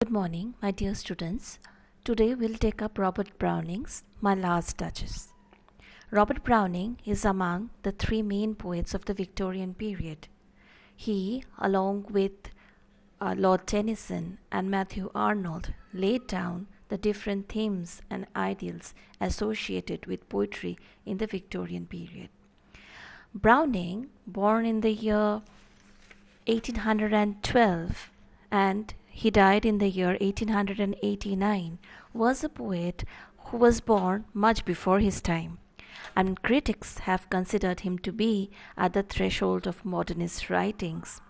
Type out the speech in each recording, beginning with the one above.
Good morning, my dear students. Today we'll take up Robert Browning's My Last Duchess. Robert Browning is among the three main poets of the Victorian period. He, along with Lord Tennyson and Matthew Arnold, laid down the different themes and ideals associated with poetry in the Victorian period. Browning, born in the year 1812 and he died in the year 1889, was a poet who was born much before his time, and critics have considered him to be at the threshold of modernist writings.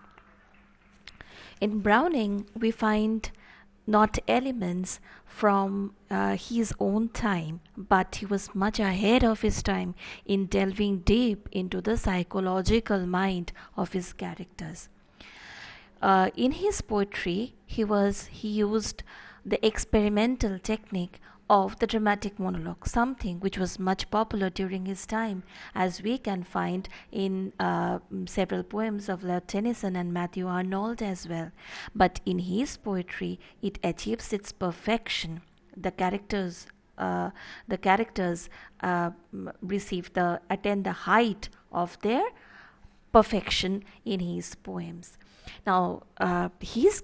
In Browning, we find not elements from his own time, but he was much ahead of his time in delving deep into the psychological mind of his characters. In his poetry, he used the experimental technique of the dramatic monologue, something which was much popular during his time, as we can find in several poems of Lord Tennyson and Matthew Arnold as well. But in his poetry, it achieves its perfection. The characters attain the height of their perfection in his poems. Now, Browning's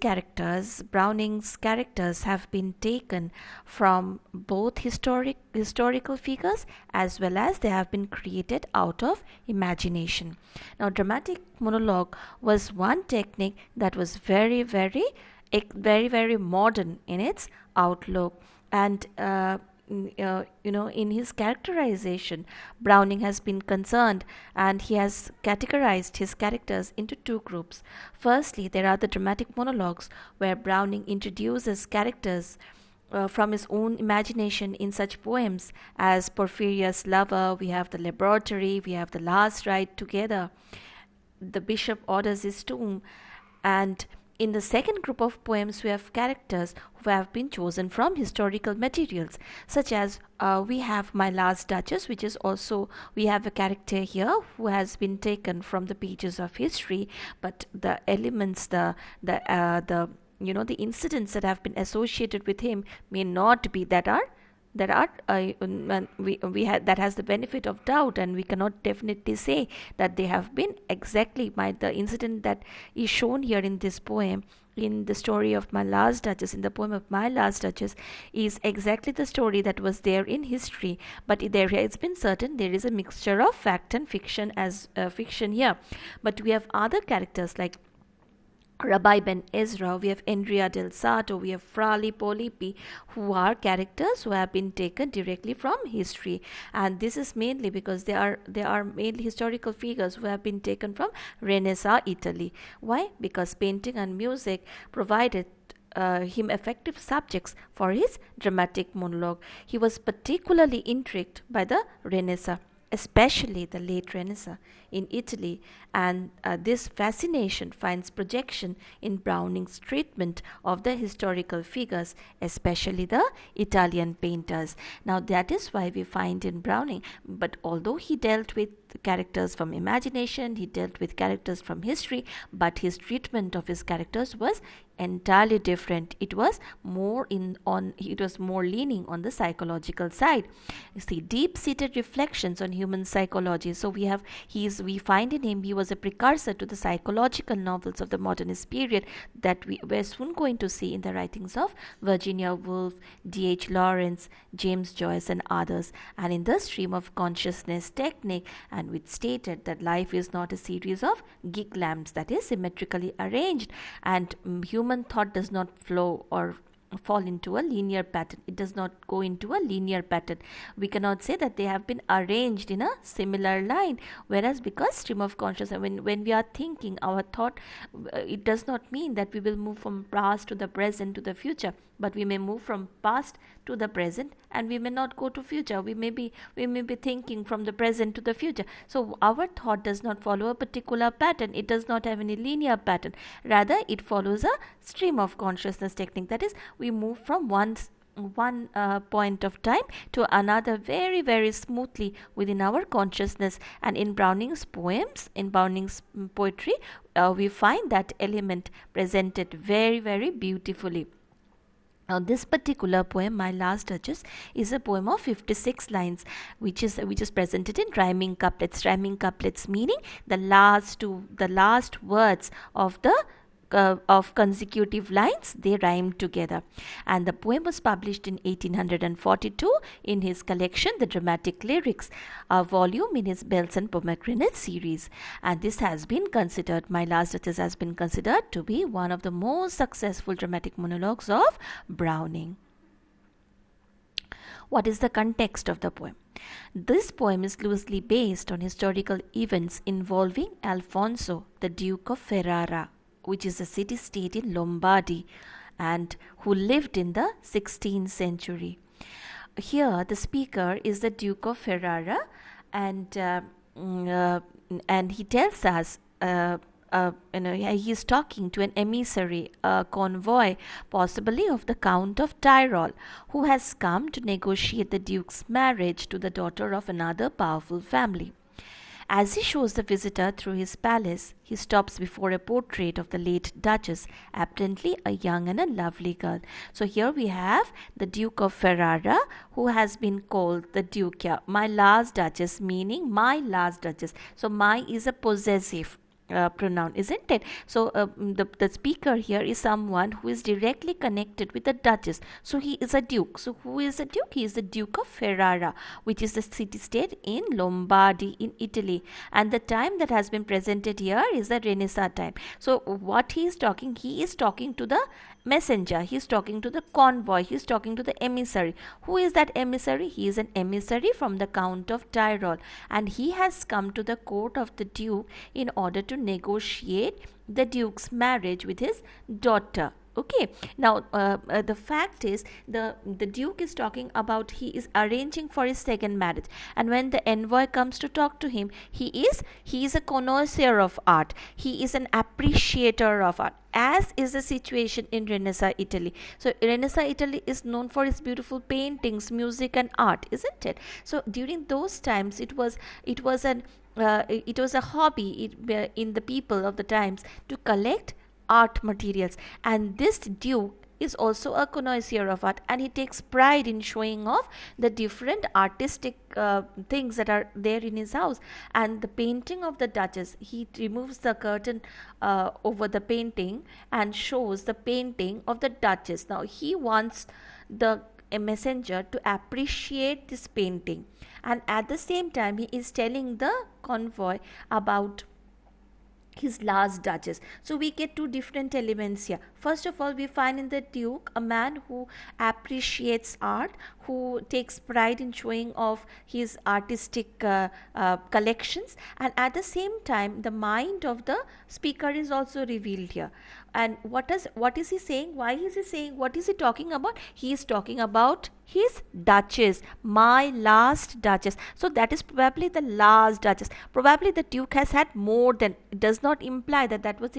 characters have been taken from both historical figures as well as they have been created out of imagination. Now, dramatic monologue was one technique that was very, very, very modern in its outlook, and in his characterization, Browning has been concerned and he has categorized his characters into two groups. Firstly, there are the dramatic monologues where Browning introduces characters from his own imagination in such poems as Porphyria's Lover, we have the Laboratory, we have the Last Ride Together, the Bishop Orders His Tomb, and in the second group of poems, we have characters who have been chosen from historical materials, such as we have My Last Duchess, which is also, we have a character here who has been taken from the pages of history, but the elements, the incidents that have been associated with him may not be that has the benefit of doubt, and we cannot definitely say that they have been exactly the incident that is shown here in this poem, in the story of My Last Duchess, in the poem of My Last Duchess, is exactly the story that was there in history, but there has been certain, there is a mixture of fact and fiction as fiction here. But we have other characters like Rabbi Ben Ezra, we have Andrea del Sarto, we have Fra Lippo, who are characters who have been taken directly from history, and this is mainly because they are mainly historical figures who have been taken from Renaissance Italy. Why? Because painting and music provided him effective subjects for his dramatic monologue. He was particularly intrigued by the Renaissance, especially the late Renaissance in Italy, and this fascination finds projection in Browning's treatment of the historical figures, especially the Italian painters. Now, that is why we find in Browning, but although he dealt with characters from imagination, he dealt with characters from history, but his treatment of his characters was entirely different. It was more leaning on the psychological side. You see, deep-seated reflections on human psychology. So we find in him, he was a precursor to the psychological novels of the modernist period that we're soon going to see in the writings of Virginia Woolf, D.H. Lawrence, James Joyce, and others. And in the stream of consciousness technique, and which stated that life is not a series of gig lamps that is symmetrically arranged, and human thought does not flow or fall into a linear pattern. It does not go into a linear pattern. We cannot say that they have been arranged in a similar line, whereas because stream of consciousness, when we are thinking, our thought, it does not mean that we will move from past to the present to the future, but we may move from past to the present and we may not go to future. We may be thinking from the present to the future. So our thought does not follow a particular pattern. It does not have any linear pattern. Rather, it follows a stream of consciousness technique. That is, we move from one point of time to another very smoothly within our consciousness. And in Browning's poems, in Browning's poetry, we find that element presented very beautifully. Now, this particular poem, My Last Duchess, is a poem of 56 lines, which is presented in rhyming couplets. Rhyming couplets meaning the last words of the of consecutive lines, they rhyme together. And the poem was published in 1842 in his collection The Dramatic Lyrics, a volume in his Bells and Pomegranate series. And this has been considered, My Last Duchess has been considered to be one of the most successful dramatic monologues of Browning. What is the context of the poem? This poem is loosely based on historical events involving Alfonso, the Duke of Ferrara, which is a city-state in Lombardy, and who lived in the 16th century. Here, the speaker is the Duke of Ferrara, and he tells us. He is talking to an emissary, a convoy, possibly of the Count of Tyrol, who has come to negotiate the Duke's marriage to the daughter of another powerful family. As he shows the visitor through his palace, he stops before a portrait of the late Duchess, apparently a young and a lovely girl. So here we have the Duke of Ferrara, who has been called the Duke here. My last Duchess, meaning my last Duchess. So my is a possessive pronoun, isn't it? So the speaker here is someone who is directly connected with the Duchess. So he is a duke. So who is a duke? He is the Duke of Ferrara, which is the city-state in Lombardy in Italy. And the time that has been presented here is the Renaissance time. So what he is talking to the messenger, he is talking to the convoy, he is talking to the emissary. Who is that emissary? He is an emissary from the Count of Tyrol, and he has come to the court of the Duke in order to negotiate the Duke's marriage with his daughter. Okay, now the fact is the Duke is talking about he is arranging for his second marriage, and when the envoy comes to talk to him, he is a connoisseur of art, he is an appreciator of art, as is the situation in Renaissance Italy. So Renaissance Italy is known for its beautiful paintings, music and art, isn't it? So during those times it was a hobby in the people of the times to collect art materials, and this Duke is also a connoisseur of art, and he takes pride in showing off the different artistic things that are there in his house. And the painting of the Duchess, he removes the curtain over the painting and shows the painting of the Duchess. Now he wants a messenger to appreciate this painting, and at the same time he is telling the convoy about his last Duchess. So we get two different elements here. First of all, we find in the Duke a man who appreciates art, who takes pride in showing off his artistic collections, and at the same time the mind of the speaker is also revealed here. And what is he saying? Why is he saying? What is he talking about? He is talking about his Duchess, my last Duchess. So that is probably the last Duchess. Probably the Duke has had more than. It does not imply that was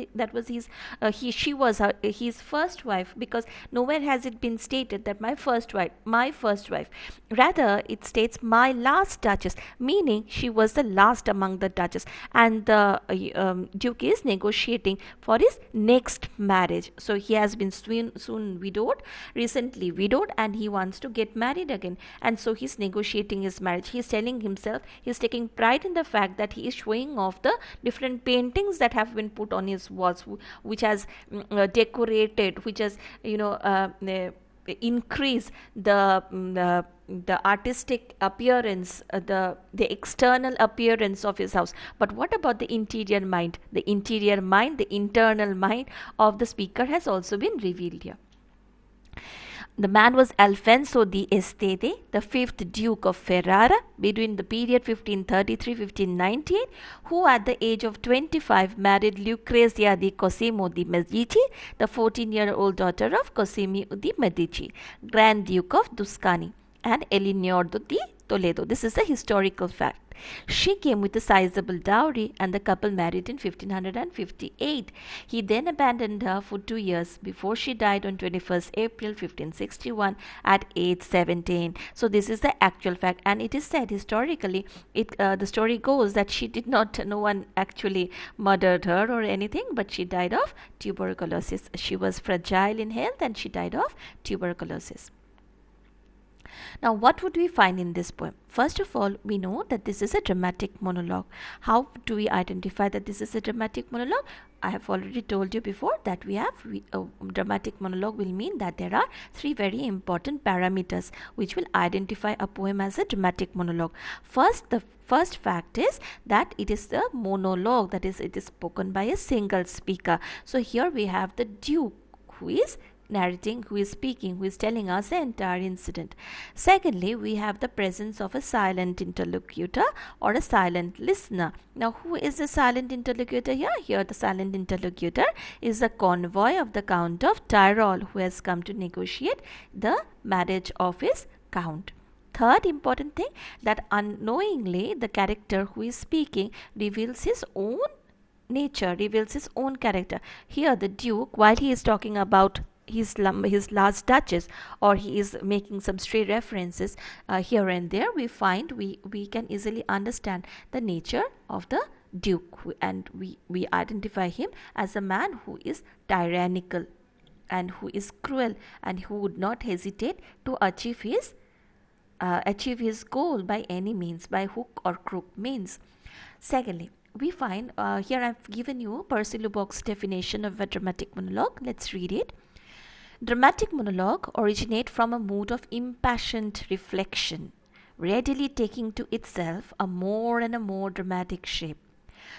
she was his first wife, because nowhere has it been stated that my first wife. Rather, it states my last Duchess, meaning she was the last among the Duchess, and the Duke is negotiating for his next marriage. So he has been recently widowed, and he wants to get married again, and so he's negotiating his marriage. He's telling himself, he's taking pride in the fact that he is showing off the different paintings that have been put on his walls, which has decorated, which has increase the artistic appearance, the external appearance of his house. But what about the interior mind? The internal mind of the speaker has also been revealed here. The man was Alfonso di Estede, the fifth Duke of Ferrara, between the period 1533-1598, who at the age of 25 married Lucrezia di Cosimo di Medici, the 14-year-old daughter of Cosimo di Medici, Grand Duke of Tuscany, and Eleonora di Toledo. This is a historical fact. She came with a sizable dowry and the couple married in 1558. He then abandoned her for 2 years before she died on 21st April 1561 at age 17. So this is the actual fact, and it is said historically, the story goes that she did not, no one actually murdered her or anything, but she died of tuberculosis. She was fragile in health and she died of tuberculosis. Now, what would we find in this poem? First of all, we know that this is a dramatic monologue. How do we identify that this is a dramatic monologue? I have already told you before that a dramatic monologue will mean that there are three very important parameters which will identify a poem as a dramatic monologue. The first fact is that it is a monologue, that is, it is spoken by a single speaker. So here we have the Duke who is narrating, who is speaking, who is telling us the entire incident. Secondly, we have the presence of a silent interlocutor or a silent listener. Now, who is the silent interlocutor here? Here the silent interlocutor is the convoy of the Count of Tyrol, who has come to negotiate the marriage of his count. Third important thing, that unknowingly the character who is speaking reveals his own nature, reveals his own character. Here the Duke, while he is talking about his last Duchess, or he is making some stray references here and there, we find we can easily understand the nature of the Duke, and we identify him as a man who is tyrannical and who is cruel and who would not hesitate to achieve his goal by any means, by hook or crook means. Secondly, we find here I've given you Percy Lubbock's definition of a dramatic monologue. Let's read it. Dramatic monologue originate from a mood of impassioned reflection, readily taking to itself a more and a more dramatic shape.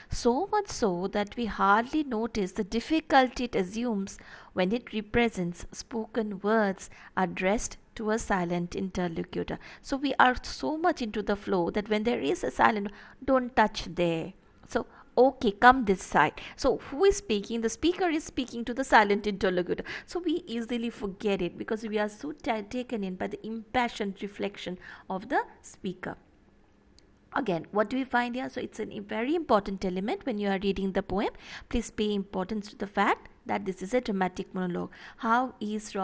So much so that we hardly notice the difficulty it assumes when it represents spoken words addressed to a silent interlocutor. So we are so much into the flow that when there is a silent, don't touch there. So okay, come this side. So who is speaking? The speaker is speaking to the silent interlocutor. So we easily forget it because we are so taken in by the impassioned reflection of the speaker. Again, what do we find here? So it's a very important element when you are reading the poem. Please pay importance to the fact that this is a dramatic monologue. How is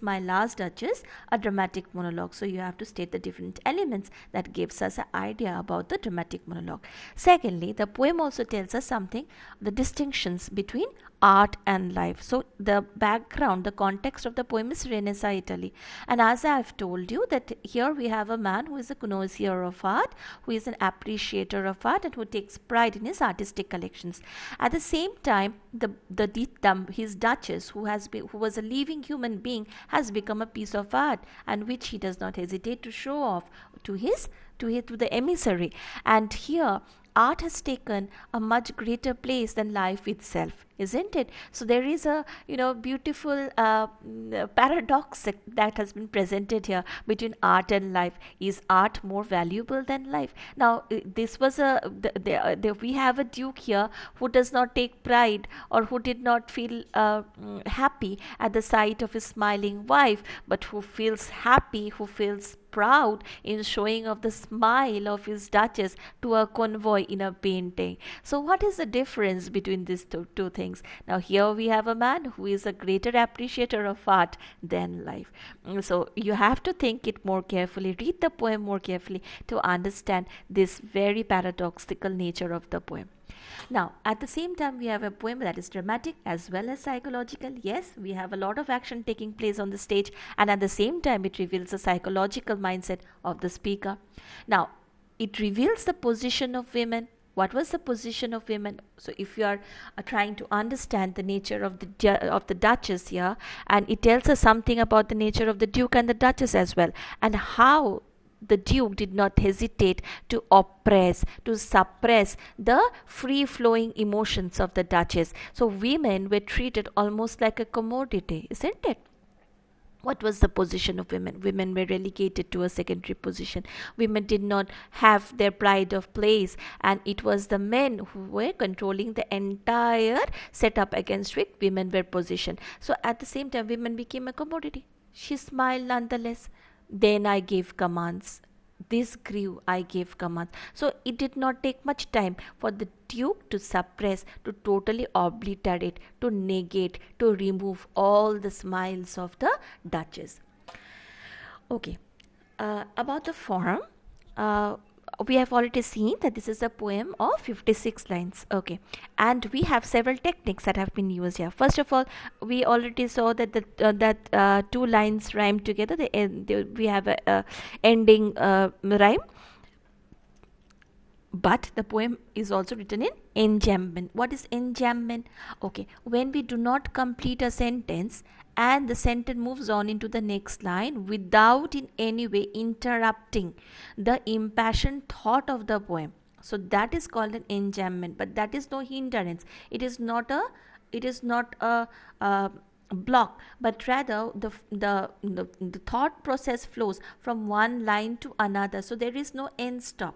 My Last Duchess a dramatic monologue? So you have to state the different elements that gives us an idea about the dramatic monologue. Secondly, the poem also tells us something, the distinctions between art and life. So the background, the context of the poem is Renaissance Italy, and as I have told you that here we have a man who is a connoisseur of art, who is an appreciator of art, and who takes pride in his artistic collections. At the same time, his Duchess, who was a living human being, has become a piece of art, and which he does not hesitate to show off to the emissary. And here art has taken a much greater place than life itself, isn't it? So there is a beautiful paradox that has been presented here between art and life. Is art more valuable than life? Now this was we have a Duke here who does not take pride, or who did not feel happy at the sight of his smiling wife, but who feels happy, who feels proud in showing off the smile of his Duchess to a convoy in a painting. So what is the difference between these two things? Now here we have a man who is a greater appreciator of art than life. So you have to think it more carefully, read the poem more carefully to understand this very paradoxical nature of the poem. Now, at the same time, we have a poem that is dramatic as well as psychological. Yes, we have a lot of action taking place on the stage, and at the same time, it reveals the psychological mindset of the speaker. Now, it reveals the position of women. What was the position of women? So if you are trying to understand the nature of the Duchess here, and it tells us something about the nature of the Duke and the Duchess as well, and how the Duke did not hesitate to suppress the free-flowing emotions of the Duchess. So women were treated almost like a commodity, isn't it? What was the position of women? Women were relegated to a secondary position. Women did not have their pride of place, and it was the men who were controlling the entire setup against which women were positioned. So at the same time, women became a commodity. She smiled nonetheless. Then I gave commands. This grew, I gave commands. So it did not take much time for the Duke to suppress, to totally obliterate, to negate, to remove all the smiles of the Duchess. Okay, about the form, uh, we have already seen that this is a poem of 56 lines. Okay, and we have several techniques that have been used here. First of all, we already saw that two lines rhyme together. We have a ending rhyme, but the poem is also written in enjambment. What is enjambment? Okay, when we do not complete a sentence and the sentence moves on into the next line without in any way interrupting the impassioned thought of the poem, so that is called an enjambment. But that is no hindrance. It is not a block, but rather the thought process flows from one line to another, so there is no end stop.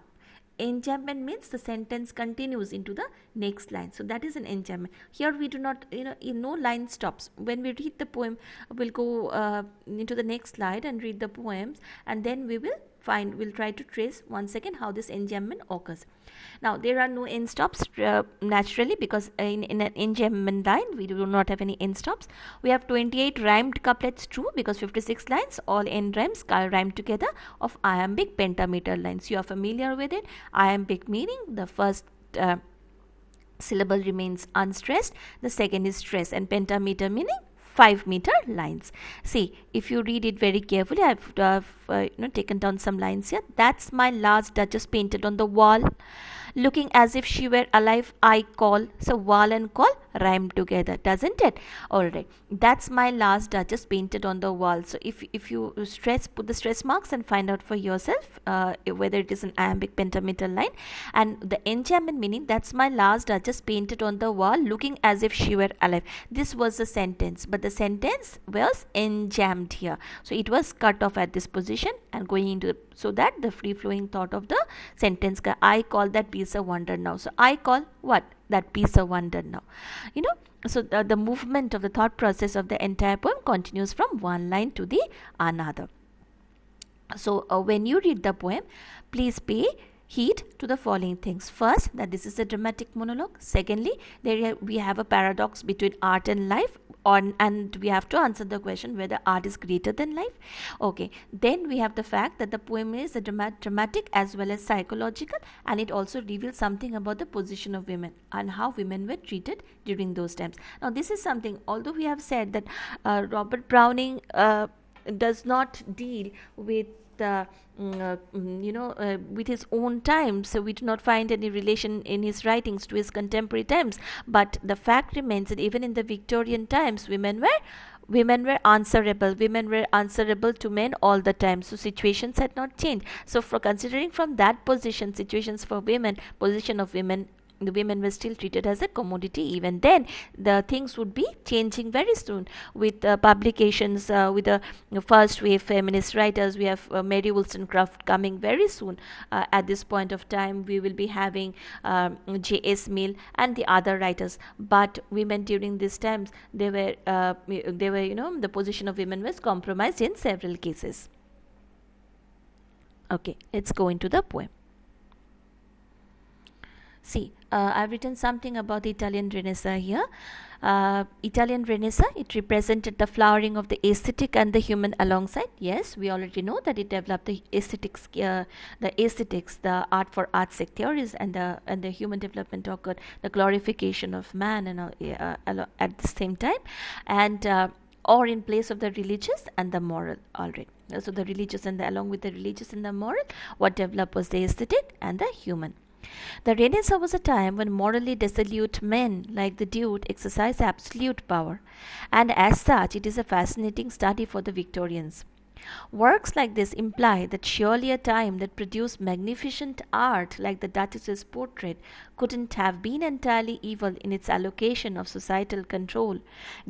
Enjambment means the sentence continues into the next line, so that is an enjambment. Here we do not, no line stops. When we read the poem, we'll go into the next slide and read the poems, and then we'll try to trace once again how this enjambment occurs. Now there are no end stops naturally, because in an enjambment line we do not have any end stops. We have 28 rhymed couplets, true, because 56 lines, all end rhymes rhyme together, of iambic pentameter lines. You are familiar with it. Iambic meaning the first syllable remains unstressed, the second is stressed, and pentameter meaning 5-meter lines. See, if you read it very carefully, I've taken down some lines here. That's my last Duchess painted on the wall, looking as if she were alive, I call. So wall and call rhyme together, doesn't it? Alright, that's my last Duchess painted on the wall. So if you put the stress marks and find out for yourself whether it is an iambic pentameter line. And the enjambment meaning, that's my last Duchess painted on the wall, looking as if she were alive. This was the sentence, but the sentence was enjambed here, so it was cut off at this position and going into so that the free flowing thought of the sentence, I call that piece a wonder now. So I call what? That piece a wonder now. So the movement of the thought process of the entire poem continues from one line to the another. So when you read the poem, please pay heed to the following things. First, that this is a dramatic monologue. Secondly, we have a paradox between art and life, and we have to answer the question whether art is greater than life. Okay, then we have the fact that the poem is a dramatic as well as psychological, and it also reveals something about the position of women and how women were treated during those times. Now this is something, although we have said that Robert Browning does not deal with with his own times, so we do not find any relation in his writings to his contemporary times, but the fact remains that even in the Victorian times, women were answerable to men all the time, so situations had not changed. So for considering from that position, situations for women, position of women, the women were still treated as a commodity. Even then, the things would be changing very soon with publications, with the first wave feminist writers. We have Mary Wollstonecraft coming very soon. At this point of time, we will be having J.S. Mill and the other writers. But women during these times, they were the position of women was compromised in several cases. Okay, let's go into the poem. See, I've written something about the Italian Renaissance here. Italian Renaissance, it represented the flowering of the aesthetic and the human alongside. Yes, we already know that it developed the aesthetics, the art for art sake theories, and the human development occurred, the glorification of man, and at the same time, and or in place of the religious and the moral. Alright. So the religious and along with the religious and the moral, what developed was the aesthetic and the human. The Renaissance was a time when morally dissolute men like the Duke exercised absolute power, and as such, it is a fascinating study for the Victorians. Works like this imply that surely a time that produced magnificent art like the Duchess's portrait couldn't have been entirely evil in its allocation of societal control,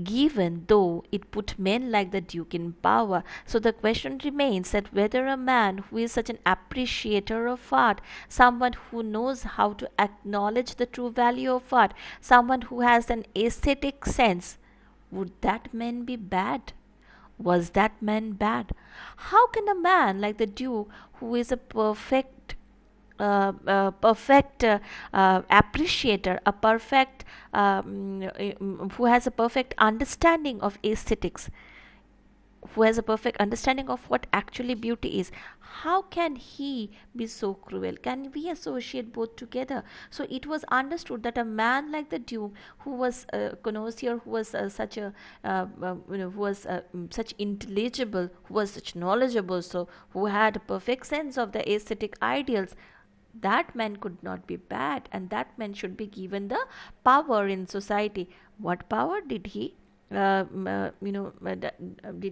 given though it put men like the Duke in power. So the question remains that whether a man who is such an appreciator of art, someone who knows how to acknowledge the true value of art, someone who has an aesthetic sense, would that man be bad? Was that man bad? How can a man like the Duke, who is a perfect appreciator, a perfect who has a perfect understanding of aesthetics, who has a perfect understanding of what actually beauty is, how can he be so cruel? Can we associate both together? So it was understood that a man like the Duke, who was a connoisseur, who was such a who was such intelligible, who was such knowledgeable, so who had a perfect sense of the aesthetic ideals, that man could not be bad, and that man should be given the power in society. What power did he did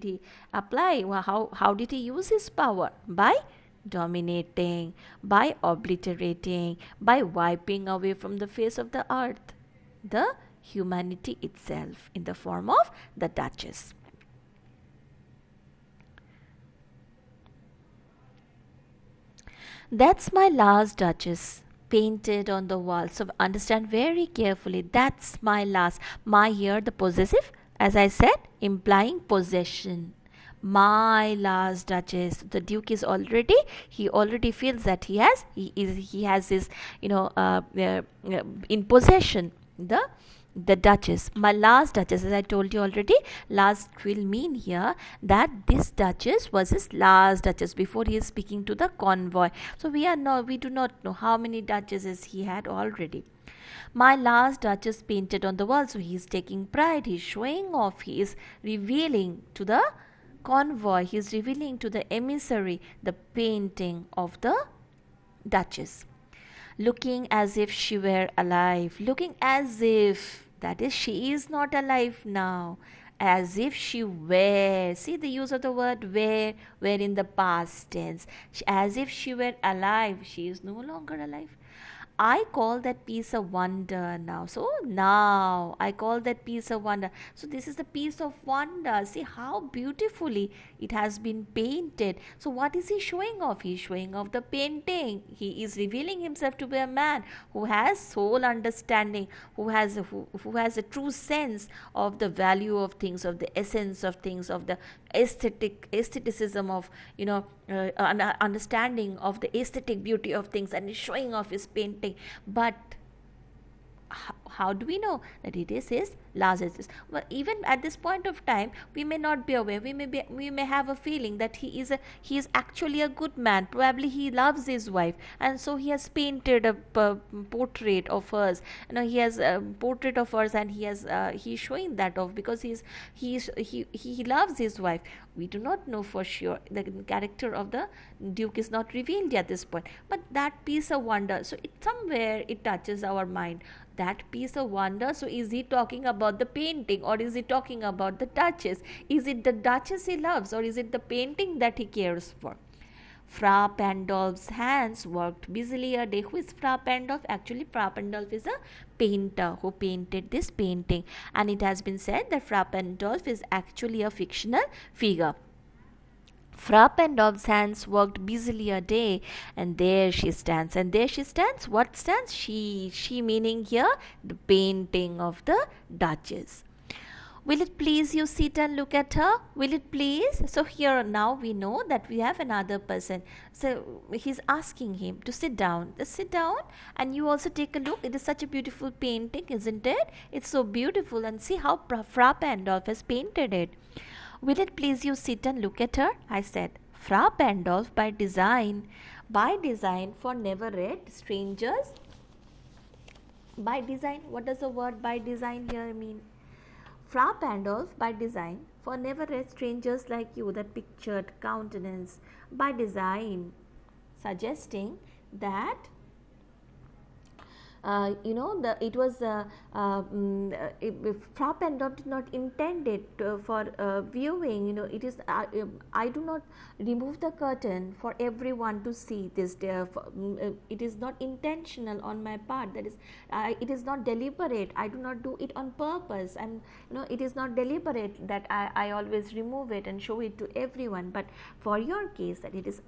he apply? How did he use his power? By dominating, by obliterating, by wiping away from the face of the earth the humanity itself in the form of the Duchess. That's my last Duchess painted on the wall. So understand very carefully. That's my last. My here, the possessive, as I said, implying possession. My last Duchess. The Duke is already, he already feels that he has his, in possession the Duchess, my last Duchess. As I told you already, last will mean here that this Duchess was his last Duchess before he is speaking to the convoy. So we do not know how many Duchesses he had already. My last Duchess painted on the wall. So he is taking pride, he is showing off, he is revealing to the convoy, he is revealing to the emissary the painting of the Duchess, looking as if she were alive, looking as if, that is, she is not alive now, as if she were. See the use of the word were in the past tense. As if she were alive, she is no longer alive. I call that piece a wonder now. So now I call that piece a wonder. So this is the piece of wonder. See how beautifully it has been painted. So what is he showing off? He is showing off the painting. He is revealing himself to be a man who has soul understanding, who has a true sense of the value of things, of the essence of things, of the aestheticism of understanding of the aesthetic beauty of things, and is showing off his painting. But how do we know that it is his last Duchess? Well, even at this point of time, we may not be aware. We may have a feeling that he is actually a good man. Probably he loves his wife, and so he has painted a portrait of hers. He has a portrait of hers, and he's showing that off because he loves his wife. We do not know for sure. The character of the Duke is not revealed at this point. But that piece of wonder, so somewhere it touches our mind. That piece of wonder. So is he talking about the painting, or is he talking about the Duchess? Is it the Duchess he loves, or is it the painting that he cares for? Fra Pandolf's hands worked busily a day. Who is Fra Pandolf? Actually, Fra Pandolf is a painter who painted this painting, and it has been said that Fra Pandolf is actually a fictional figure. Fra Pandolf's hands worked busily a day, and there she stands. And there she stands. What stands? She meaning here the painting of the Duchess. Will it please you sit and look at her? Will it please? So here now we know that we have another person. So he's asking him to sit down. Sit down and you also take a look. It is such a beautiful painting, isn't it? It's so beautiful, and see how Fra Pandolf has painted it. Will it please you sit and look at her? I said. Fra Pandolf by design for never read strangers. By design, what does the word by design here mean? Fra Pandolf by design for never read strangers like you, that pictured countenance, by design, suggesting that it was Fra Pandolf did not intend it for viewing. It is I do not remove the curtain for everyone to see this. It is not intentional on my part. That is, it is not deliberate. I do not do it on purpose, and it is not deliberate that I always remove it and show it to everyone. But for your case, that it is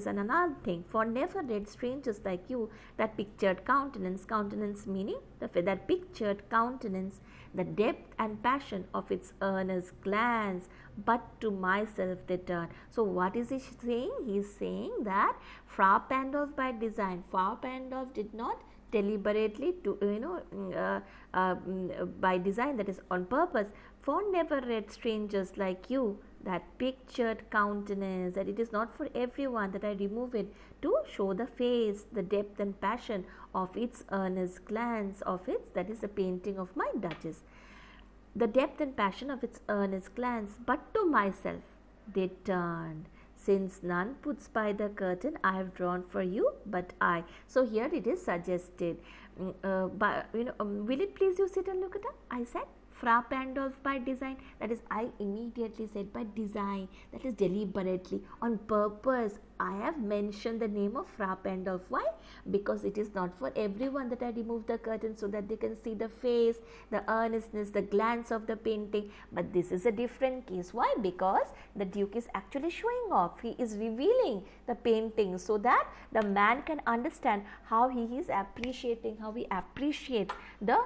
another thing. For never read strangers like you, that pictured countenance countenance meaning that pictured countenance, the depth and passion of its earnest glance, but to myself they turn. So what is he saying? He is saying that Frau Pandolf by design, Frau Pandolf did not deliberately to by design, that is on purpose, for never read strangers like you, that pictured countenance, that it is not for everyone, that I remove it to show the face, the depth and passion of its earnest glance of its, that is the painting of my Duchess, the depth and passion of its earnest glance, but to myself they turned. Since none puts by the curtain I have drawn for you, but I. So here it is suggested. Will it please you sit and look at it? I said, Frau Pandolf by design. That is, I immediately said by design. That is deliberately, on purpose. I have mentioned the name of Frau Pandolf. Why? Because it is not for everyone that I remove the curtain so that they can see the face, the earnestness, the glance of the painting. But this is a different case. Why? Because the Duke is actually showing off. He is revealing the painting so that the man can understand how he is appreciating, how he appreciates the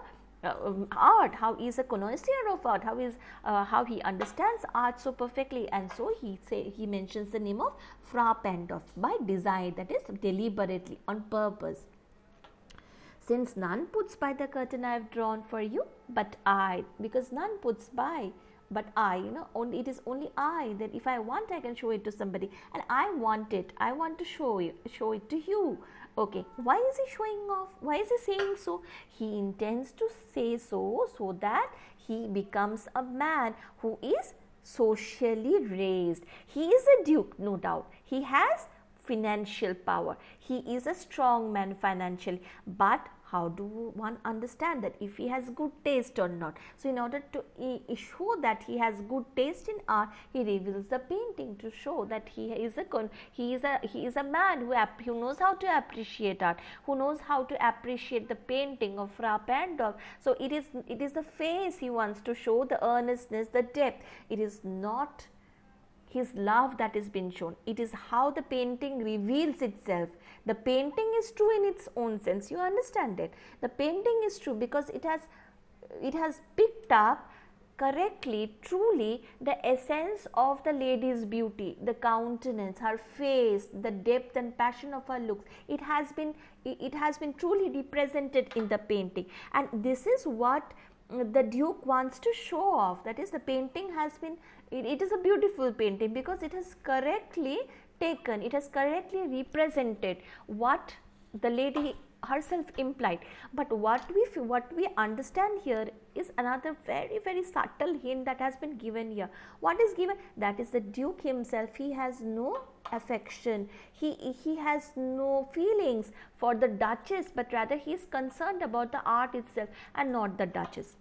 art, how he is a connoisseur of art, how he understands art so perfectly, and so he mentions the name of Frau Pandolf by design, that is deliberately, on purpose. Since none puts by the curtain I have drawn for you, but I, because none puts by, but I, only it is only I, that if I want I can show it to somebody, and I want it, I want to show it to you. Okay, why is he showing off? Why is he saying so? He intends to say so that he becomes a man who is socially raised. He is a duke, no doubt. He has financial power. He is a strong man financially, but how do one understand that if he has good taste or not? So in order to show that he has good taste in art, he reveals the painting to show that he is a man who knows how to appreciate art, who knows how to appreciate the painting of Frau Pandolf. So it is the face he wants to show, the earnestness, the depth. It is not his love that is being shown. It is how the painting reveals itself. The painting is true in its own sense. You understand it? The painting is true because it has picked up correctly, truly, the essence of the lady's beauty, the countenance, her face, the depth and passion of her looks. It has been truly represented in the painting, and this is what the Duke wants to show off. That is, the painting has been, it is a beautiful painting because it has correctly taken, it has correctly represented what the lady herself implied. But what we understand here is another very, very subtle hint that has been given here. What is given? That is the Duke himself. He has no affection, he has no feelings for the Duchess, but rather he is concerned about the art itself and not the Duchess.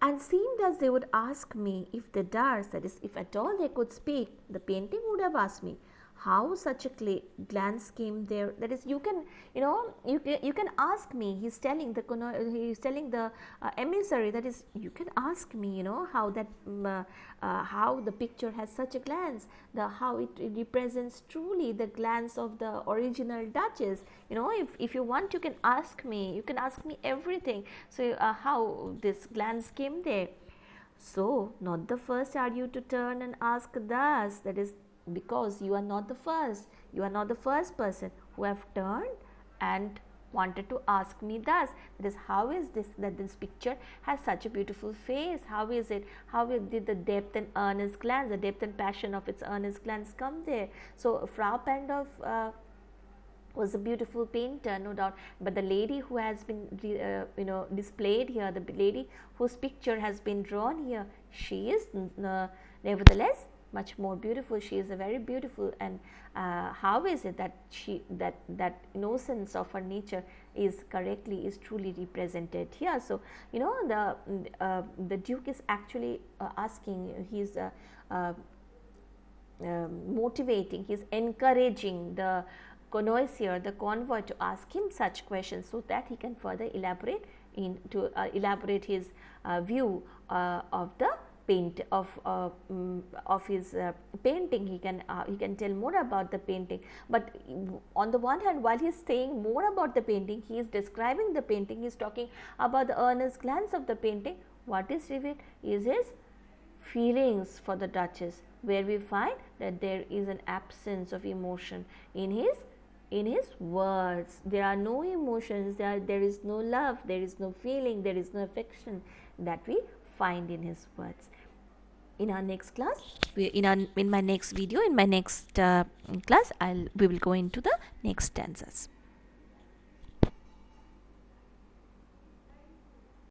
And seemed as they would ask me if they dared, that is, if at all they could speak, the painting would have asked me how such a glance came there. That is, you can ask me. He's telling the emissary, that is, you can ask me, how that how the picture has such a glance, how it represents truly the glance of the original Duchess. If you want, you can ask me everything. So how this glance came there. So not the first are you to turn and ask thus, that is, because you are not the first person who have turned and wanted to ask me thus, that is, how is this that this picture has such a beautiful face? How is it? How did the depth and earnest glance, the depth and passion of its earnest glance come there? So Frau Pandolf was a beautiful painter, no doubt, but the lady who has been displayed here, the lady whose picture has been drawn here, she is nevertheless much more beautiful. She is a very beautiful, and how is it that that innocence of her nature is truly represented here? So the Duke is actually asking, he's motivating, he's encouraging the connoisseur, the convoy, to ask him such questions so that he can further elaborate his view of the of his painting. He can tell more about the painting, but on the one hand, while he's saying more about the painting, he is describing the painting, he is talking about the earnest glance of the painting. What is revealed is his feelings for the Duchess, where we find that there is an absence of emotion in his words. There are no emotions, there is no love, there is no feeling, there is no affection that we find in his words. In our next class, in my next video, in my next class, we will go into the next stanzas.